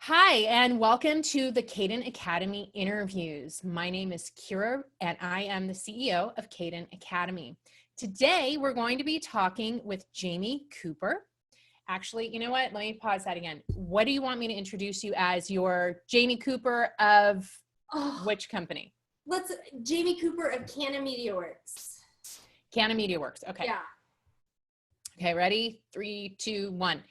Hi, and welcome to the Kaden Academy interviews. My name is Kira, and I am the CEO of Kaden Academy. Today, we're going to be talking with Jamie Cooper. Actually, you know what? Let me pause that again. What do you want me to introduce you as? Your Jamie Cooper of which company? Jamie Cooper of Canna Media Works. Canna Media Works. Okay. Yeah. Okay, ready? 3, 2, 1.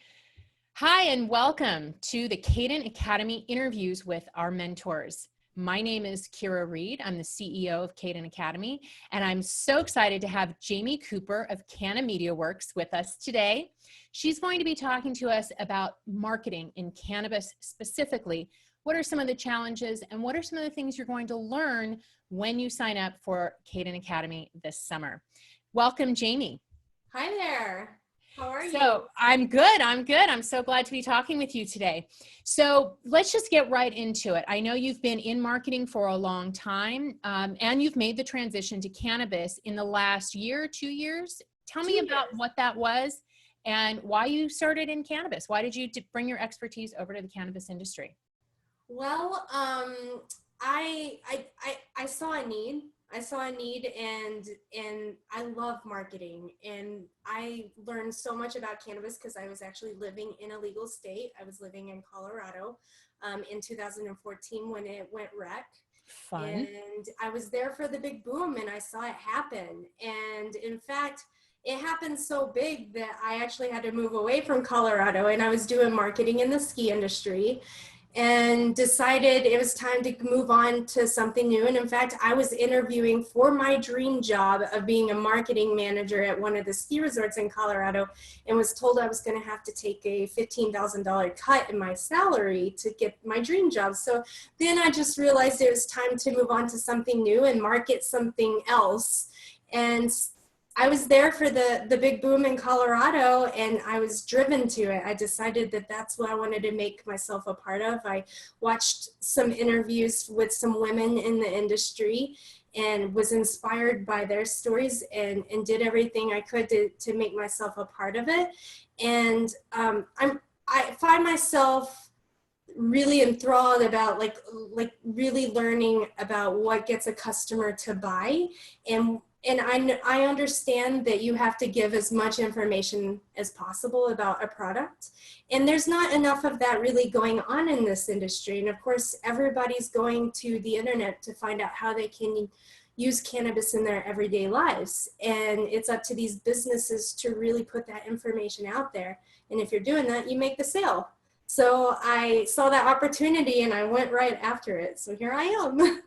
Hi, and welcome to the Kaden Academy interviews with our mentors. My name is Kira Reed. I'm the CEO of Kaden Academy, and I'm so excited to have Jamie Cooper of Canna Media Works with us today. She's going to be talking to us about marketing in cannabis specifically. What are some of the challenges and what are some of the things you're going to learn when you sign up for Kaden Academy this summer? Welcome, Jamie. Hi there. How are you? So I'm good. I'm so glad to be talking with you today. So let's just get right into it. I know you've been in marketing for a long time, and you've made the transition to cannabis in the last year, 2 years. Tell me about what that was and why you started in cannabis. Why did you bring your expertise over to the cannabis industry? Well, I saw a need. And I love marketing, and I learned so much about cannabis because I was actually living in a legal state. I was living in Colorado in 2014 when it went rec. Fun. And I was there for the big boom, and I saw it happen. And in fact, it happened so big that I actually had to move away from Colorado, and I was doing marketing in the ski industry and decided it was time to move on to something new. And in fact, I was interviewing for my dream job of being a marketing manager at one of the ski resorts in Colorado, and was told I was going to have to take a $15,000 cut in my salary to get my dream job. So then I just realized it was time to move on to something new and market something else. And I was there for the big boom in Colorado, and I was driven to it. I decided that that's what I wanted to make myself a part of. I watched some interviews with some women in the industry and was inspired by their stories, and did everything I could to make myself a part of it. And I find myself really enthralled about like really learning about what gets a customer to buy. And I understand that you have to give as much information as possible about a product. And there's not enough of that really going on in this industry. And of course, everybody's going to the internet to find out how they can use cannabis in their everyday lives. And it's up to these businesses to really put that information out there. And if you're doing that, you make the sale. So I saw that opportunity and I went right after it. So here I am.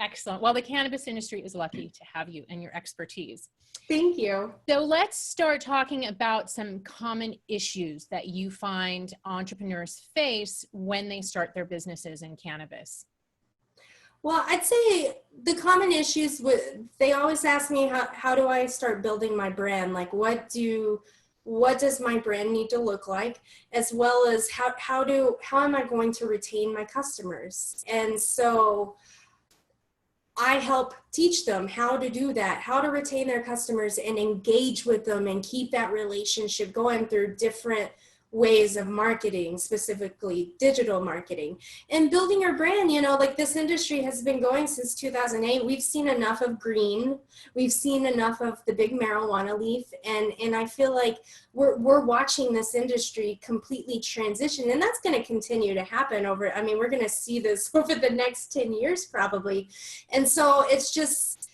Excellent. Well, the cannabis industry is lucky to have you and your expertise. Thank you. So let's start talking about some common issues that you find entrepreneurs face when they start their businesses in cannabis. Well, I'd say the common issues they always ask me, how do I start building my brand? Like what does my brand need to look like, as well as how am I going to retain my customers? And so I help teach them how to do that, how to retain their customers and engage with them and keep that relationship going through different ways of marketing, specifically digital marketing and building your brand. You know, like this industry has been going since 2008. We've seen enough of green. We've seen enough of the big marijuana leaf. And I feel like we're watching this industry completely transition, and that's going to continue to happen we're going to see this over the next 10 years probably. And so it's just,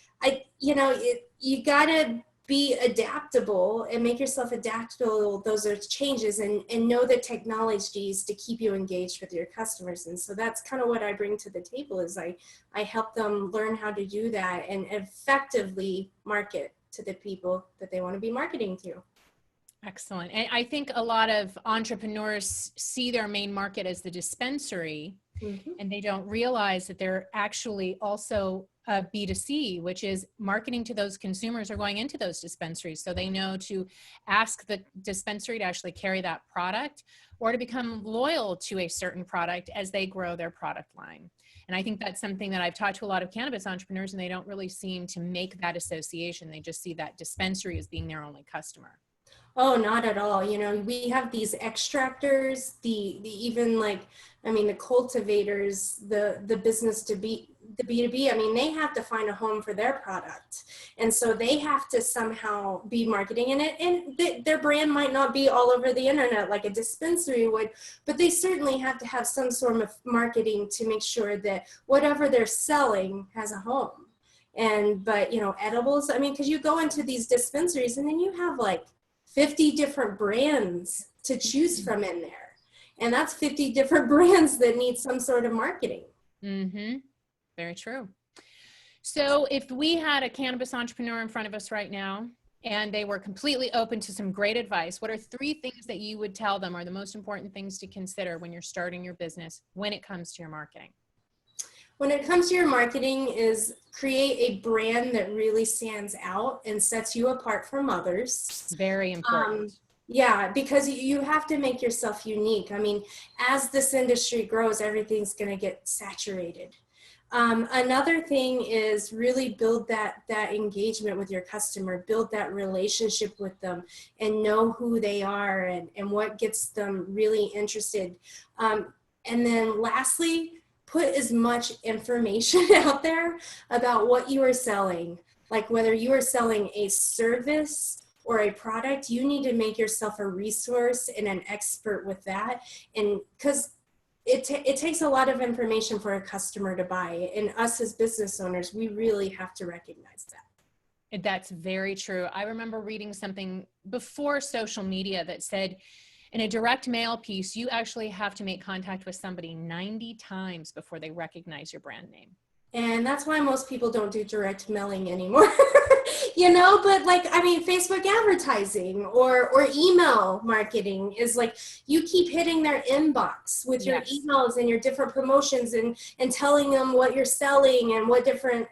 you gotta be adaptable and make yourself adaptable. Those are changes, and know the technologies to keep you engaged with your customers. And so that's kind of what I bring to the table is I help them learn how to do that and effectively market to the people that they want to be marketing to. Excellent. And I think a lot of entrepreneurs see their main market as the dispensary, and they don't realize that they're actually also B2C, which is marketing to those consumers or going into those dispensaries. So they know to ask the dispensary to actually carry that product or to become loyal to a certain product as they grow their product line. And I think that's something that I've talked to a lot of cannabis entrepreneurs, and they don't really seem to make that association. They just see that dispensary as being their only customer. Oh, not at all. You know, we have these extractors, the even like, I mean, the cultivators, the business to be the B2B, I mean, they have to find a home for their product. And so they have to somehow be marketing in it. And their brand might not be all over the internet like a dispensary would, but they certainly have to have some sort of marketing to make sure that whatever they're selling has a home. But you know, edibles, I mean, because you go into these dispensaries and then you have like 50 different brands to choose from in there. And that's 50 different brands that need some sort of marketing. Mm-hmm. Very true. So if we had a cannabis entrepreneur in front of us right now and they were completely open to some great advice, what are 3 things that you would tell them are the most important things to consider when you're starting your business when it comes to your marketing? When it comes to your marketing is create a brand that really stands out and sets you apart from others. Very important. Yeah, because you have to make yourself unique. I mean, as this industry grows, everything's going to get saturated. Another thing is really build that engagement with your customer, build that relationship with them, and know who they are and what gets them really interested. And then lastly, put as much information out there about what you are selling. Like whether you are selling a service or a product, you need to make yourself a resource and an expert with that. And because it takes a lot of information for a customer to buy. And us as business owners, we really have to recognize that. That's very true. I remember reading something before social media that said in a direct mail piece, you actually have to make contact with somebody 90 times before they recognize your brand name. And that's why most people don't do direct mailing anymore. You know, but like, I mean, Facebook advertising or email marketing is like, you keep hitting their inbox with your emails and your different promotions and telling them what you're selling and what different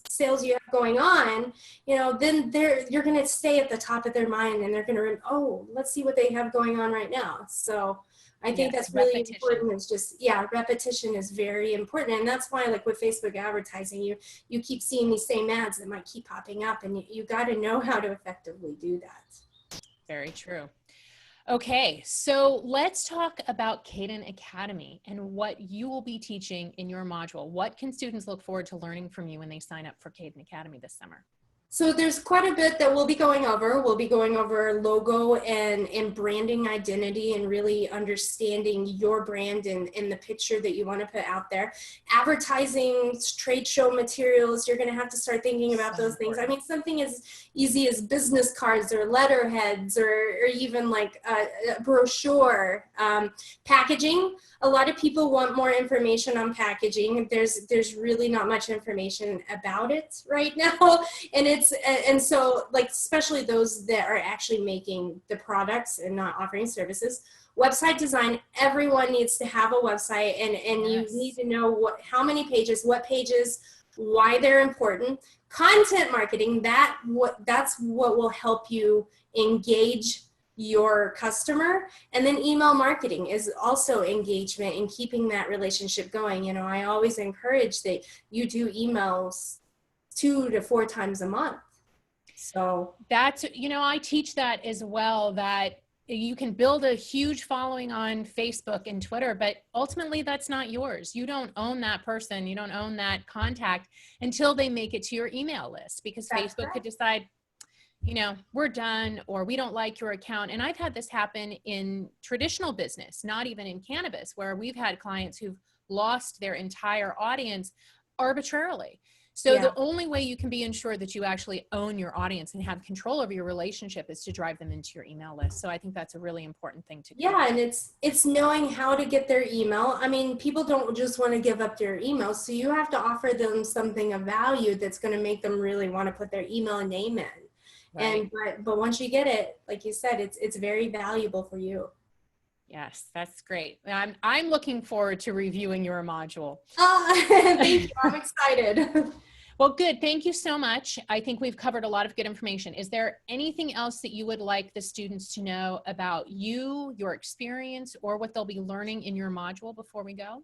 sales you have going on, you know, then you're going to stay at the top of their mind and they're going to, oh, let's see what they have going on right now. So I think that's really important. It's just, yeah, repetition is very important. And that's why, like with Facebook advertising, you keep seeing these same ads that might keep popping up, and you got to know how to effectively do that. Very true. Okay, so let's talk about Kaden Academy and what you will be teaching in your module. What can students look forward to learning from you when they sign up for Kaden Academy this summer? So there's quite a bit that we'll be going over. We'll be going over logo and branding identity and really understanding your brand and the picture that you want to put out there. Advertising, trade show materials, you're going to have to start thinking about those things. I mean, something as easy as business cards or letterheads or even like a brochure. Packaging, a lot of people want more information on packaging. There's really not much information about it right now. And so like, especially those that are actually making the products and not offering services. Website design, everyone needs to have a website and you need to know how many pages, what pages, why they're important. Content marketing, that's what will help you engage your customer. And then email marketing is also engagement and keeping that relationship going. You know, I always encourage that you do emails 2 to 4 times a month. So that's, you know, I teach that as well, that you can build a huge following on Facebook and Twitter, but ultimately that's not yours. You don't own that person. You don't own that contact until they make it to your email list, because that's Facebook could decide, you know, we're done, or we don't like your account. And I've had this happen in traditional business, not even in cannabis, where we've had clients who've lost their entire audience arbitrarily. So the only way you can be ensured that you actually own your audience and have control over your relationship is to drive them into your email list. So I think that's a really important thing to do. Yeah, and it's knowing how to get their email. I mean, people don't just want to give up their email, so you have to offer them something of value that's going to make them really want to put their email and name in. Right. But once you get it, like you said, it's very valuable for you. Yes, that's great. I'm looking forward to reviewing your module. Thank you. I'm excited. Well, good. Thank you so much. I think we've covered a lot of good information. Is there anything else that you would like the students to know about you, your experience, or what they'll be learning in your module before we go?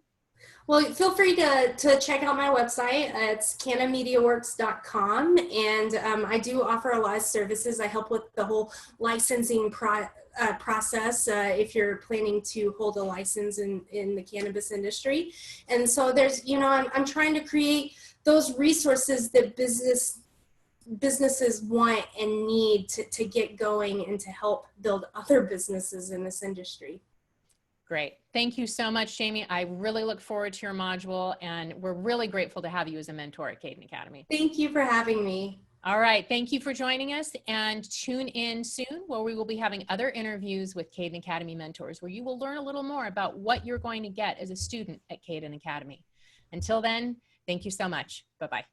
Well, feel free to check out my website. It's canamediaworks.com. And I do offer a lot of services. I help with the whole licensing process if you're planning to hold a license in the cannabis industry. And so there's, I'm trying to create those resources that businesses want and need to get going and to help build other businesses in this industry. Great. Thank you so much, Jamie. I really look forward to your module, and we're really grateful to have you as a mentor at Kaden Academy. Thank you for having me. All right. Thank you for joining us, and tune in soon where we will be having other interviews with Kaden Academy mentors where you will learn a little more about what you're going to get as a student at Kaden Academy. Until then, thank you so much. Bye-bye.